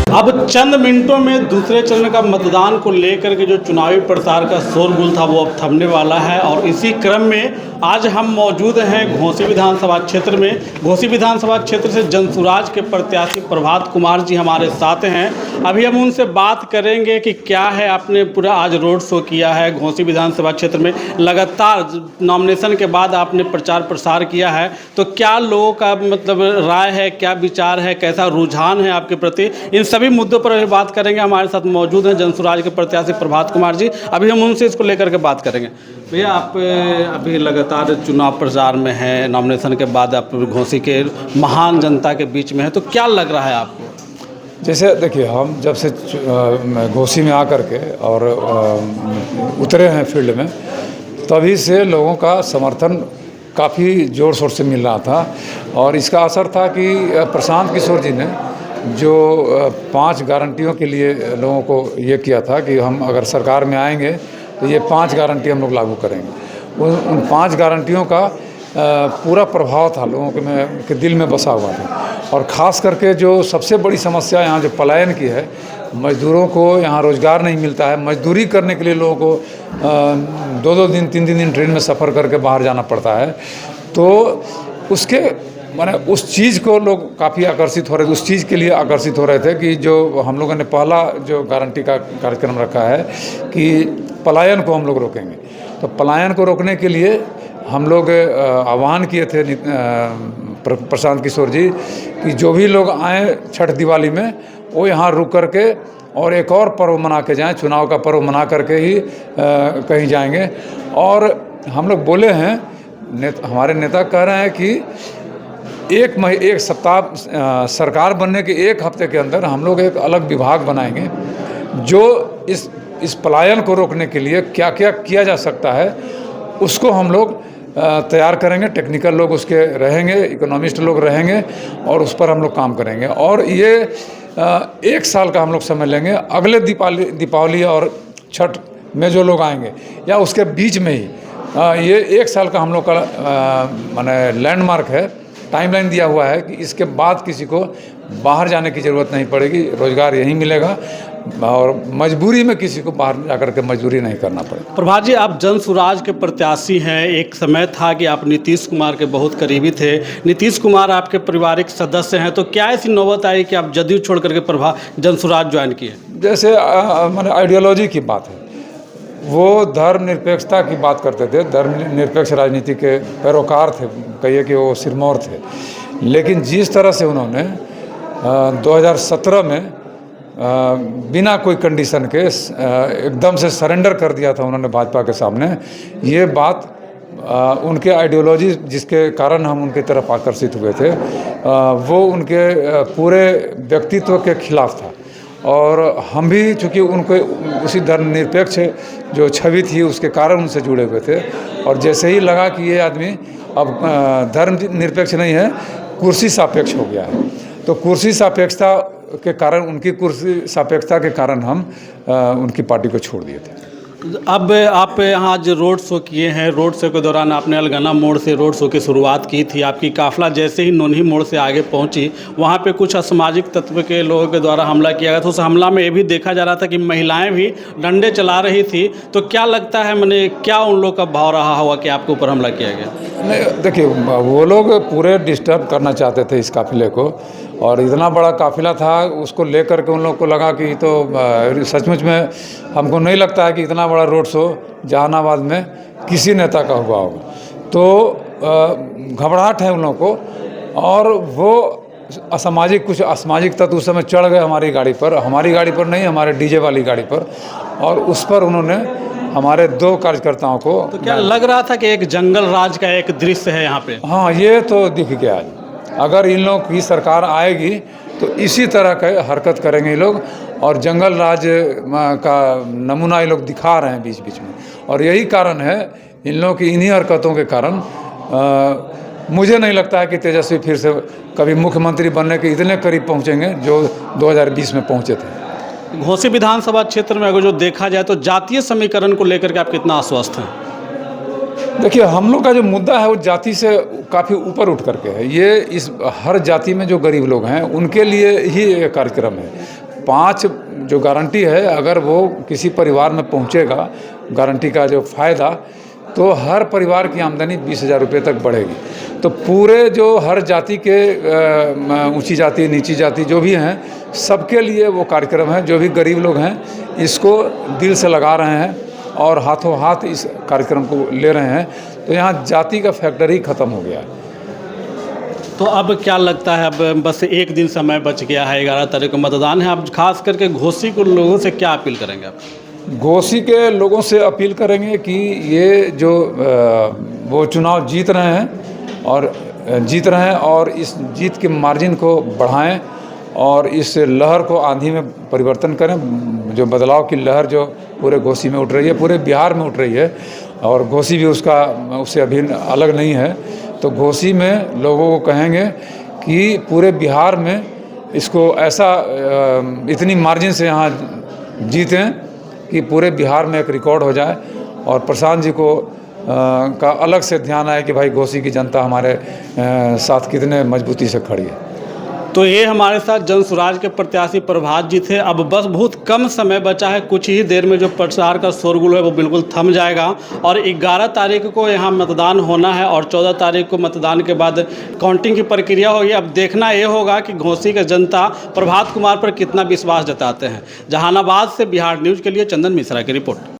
अब चंद मिनटों में दूसरे चरण का मतदान को लेकर के जो चुनावी प्रचार का शोरगुल था वो अब थमने वाला है और इसी क्रम में आज हम मौजूद हैं घोसी विधानसभा क्षेत्र में। घोसी विधानसभा क्षेत्र से जनसुराज के प्रत्याशी प्रभात कुमार जी हमारे साथ हैं। अभी हम उनसे बात करेंगे कि क्या है, आपने पूरा आज रोड शो किया है घोसी विधानसभा क्षेत्र में, लगातार नॉमिनेशन के बाद आपने प्रचार प्रसार किया है, तो क्या लोगों का मतलब राय है, क्या विचार है, कैसा रुझान है आपके प्रति, इन सभी मुद्दों पर अभी बात करेंगे। हमारे साथ मौजूद हैं जनसुराज के प्रत्याशी प्रभात कुमार जी। अभी हम उनसे इसको लेकर के बात करेंगे। भैया, आप अभी लगातार चुनाव प्रचार में हैं, नॉमिनेशन के बाद आप घोसी के महान जनता के बीच में हैं, तो क्या लग रहा है आपको? जैसे देखिए, हम जब से घोसी में आकर के और उतरे हैं फील्ड में, तभी से लोगों का समर्थन काफ़ी ज़ोर शोर से मिल रहा था। और इसका असर था कि प्रशांत किशोर जी ने जो 5 गारंटियों के लिए लोगों को ये किया था कि हम अगर सरकार में आएंगे तो ये 5 गारंटी हम लोग लागू करेंगे। उन 5 गारंटियों का पूरा प्रभाव था लोगों के दिल में बसा हुआ था। और ख़ास करके जो सबसे बड़ी समस्या यहाँ जो पलायन की है, मज़दूरों को यहाँ रोज़गार नहीं मिलता है। मज़दूरी करने के लिए लोगों को 2-2 दिन 3-3 दिन ट्रेन में सफ़र करके बाहर जाना पड़ता है। तो उसके माने उस चीज़ को लोग काफ़ी आकर्षित हो रहे थे, उस चीज़ के लिए आकर्षित हो रहे थे कि जो हम लोगों ने पहला जो गारंटी का कार्यक्रम रखा है कि पलायन को हम लोग रोकेंगे। तो पलायन को रोकने के लिए हम लोग आह्वान किए थे प्रशांत किशोर जी कि जो भी लोग आए छठ दिवाली में, वो यहाँ रुक करके और एक और पर्व मना के जाएं, चुनाव का पर्व मना करके ही कहीं जाएंगे। और हम लोग बोले हैं, हमारे नेता कह रहे हैं कि एक सप्ताह सरकार बनने के 1 हफ्ते के अंदर हम लोग एक अलग विभाग बनाएंगे जो इस पलायन को रोकने के लिए क्या क्या किया जा सकता है उसको हम लोग तैयार करेंगे। टेक्निकल लोग उसके रहेंगे, इकोनॉमिस्ट लोग रहेंगे और उस पर हम लोग काम करेंगे। और ये 1 साल का हम लोग समय लेंगे। अगले दीपावली और छठ में जो लोग आएंगे या उसके बीच में ही ये 1 साल का हम लोग का माने लैंडमार्क है, टाइमलाइन दिया हुआ है कि इसके बाद किसी को बाहर जाने की ज़रूरत नहीं पड़ेगी, रोज़गार यहीं मिलेगा और मजबूरी में किसी को बाहर जाकर के मजदूरी नहीं करना पड़ेगा। प्रभात जी, आप जनसुराज के प्रत्याशी हैं। एक समय था कि आप नीतीश कुमार के बहुत करीबी थे, नीतीश कुमार आपके पारिवारिक सदस्य हैं, तो क्या ऐसी नौबत आई कि आप जदयू छोड़ करके जनसुराज ज्वाइन किए? जैसे मैंने आइडियोलॉजी की बात है, वो धर्मनिरपेक्षता की बात करते थे, धर्मनिरपेक्ष राजनीति के पैरोकार थे, कहिए कि वो सिरमौर थे। लेकिन जिस तरह से उन्होंने 2017 में बिना कोई कंडीशन के एकदम से सरेंडर कर दिया था उन्होंने भाजपा के सामने, ये बात उनके आइडियोलॉजी जिसके कारण हम उनकी तरफ आकर्षित हुए थे, वो उनके पूरे व्यक्तित्व के खिलाफ था। और हम भी चूँकि उनको उसी धर्मनिरपेक्ष जो छवि थी उसके कारण उनसे जुड़े हुए थे। और जैसे ही लगा कि ये आदमी अब धर्मनिरपेक्ष नहीं है, कुर्सी सापेक्ष हो गया है, तो कुर्सी सापेक्षता के कारण, उनकी कुर्सी सापेक्षता के कारण हम उनकी पार्टी को छोड़ दिए थे। अब आप यहाँ आज रोड शो किए हैं, रोड शो के दौरान आपने अलगना मोड़ से रोड शो की शुरुआत की थी। आपकी काफ़िला जैसे ही नोनी मोड़ से आगे पहुँची, वहाँ पे कुछ असामाजिक तत्व के लोगों के द्वारा हमला किया गया था। उस हमला में ये भी देखा जा रहा था कि महिलाएं भी डंडे चला रही थी, तो क्या लगता है, मैंने क्या उन लोग का भाव रहा होगा कि आपके ऊपर हमला किया गया? नहीं, देखिए, वो लोग पूरे डिस्टर्ब करना चाहते थे इस काफ़िले को, और इतना बड़ा काफ़िला था, उसको लेकर के उन लोग को लगा कि तो सचमुच में हमको नहीं लगता है कि इतना बड़ा रोड शो जहानाबाद में किसी नेता का हुआ होगा। तो घबराहट है उन लोगों को, और वो कुछ असामाजिक तत्व उस समय चढ़ गए हमारी गाड़ी पर नहीं, हमारे डीजे वाली गाड़ी पर, और उस पर उन्होंने हमारे 2 कार्यकर्ताओं को। तो क्या लग रहा था कि एक जंगल राज का एक दृश्य है यहाँ पे? हाँ, ये तो दिख गया आज। अगर इन लोग की सरकार आएगी तो इसी तरह के हरकत करेंगे ये लोग, और जंगल राज का नमूना ये लोग दिखा रहे हैं बीच बीच में। और यही कारण है इन लोगों की इन्हीं हरकतों के कारण मुझे नहीं लगता है कि तेजस्वी फिर से कभी मुख्यमंत्री बनने के इतने करीब पहुंचेंगे जो 2020 में पहुंचे थे। घोसी विधानसभा क्षेत्र में अगर जो देखा जाए तो जातीय समीकरण को लेकर के आप कितना आश्वस्त हैं? देखिए, हम लोग का जो मुद्दा है वो जाति से काफ़ी ऊपर उठ करके है। ये हर जाति में जो गरीब लोग हैं उनके लिए ही ये कार्यक्रम है। 5 जो गारंटी है, अगर वो किसी परिवार में पहुंचेगा, गारंटी का जो फ़ायदा, तो हर परिवार की आमदनी 20,000 रुपये तक बढ़ेगी। तो पूरे जो हर जाति के ऊंची जाति, नीची जाति जो भी हैं, सबके लिए वो कार्यक्रम है। जो भी गरीब लोग हैं इसको दिल से लगा रहे हैं और हाथों हाथ इस कार्यक्रम को ले रहे हैं। तो यहाँ जाति का फैक्टर ही ख़त्म हो गया है। तो अब क्या लगता है, अब बस एक दिन समय बच गया है, 11 तारीख को मतदान है। अब खास करके घोसी के लोगों से क्या अपील करेंगे आप? घोसी के लोगों से अपील करेंगे कि ये जो वो चुनाव जीत रहे हैं और इस जीत के मार्जिन को बढ़ाएं और इस लहर को आंधी में परिवर्तन करें। जो बदलाव की लहर जो पूरे घोसी में उठ रही है, पूरे बिहार में उठ रही है, और घोसी भी उससे अभिन्न अलग नहीं है। तो घोसी में लोगों को कहेंगे कि पूरे बिहार में इसको ऐसा इतनी मार्जिन से यहाँ जीतें कि पूरे बिहार में एक रिकॉर्ड हो जाए, और प्रशांत जी को का अलग से ध्यान आए कि भाई घोसी की जनता हमारे साथ कितने मजबूती से खड़ी है। तो ये हमारे साथ जनसुराज के प्रत्याशी प्रभात जी थे। अब बस बहुत कम समय बचा है, कुछ ही देर में जो प्रचार का शोरगुल है वो बिल्कुल थम जाएगा, और 11 तारीख को यहाँ मतदान होना है और 14 तारीख को मतदान के बाद काउंटिंग की प्रक्रिया होगी। अब देखना ये होगा कि घोसी की जनता प्रभात कुमार पर कितना विश्वास जताते हैं। जहानाबाद से बिहार न्यूज़ के लिए चंदन मिश्रा की रिपोर्ट।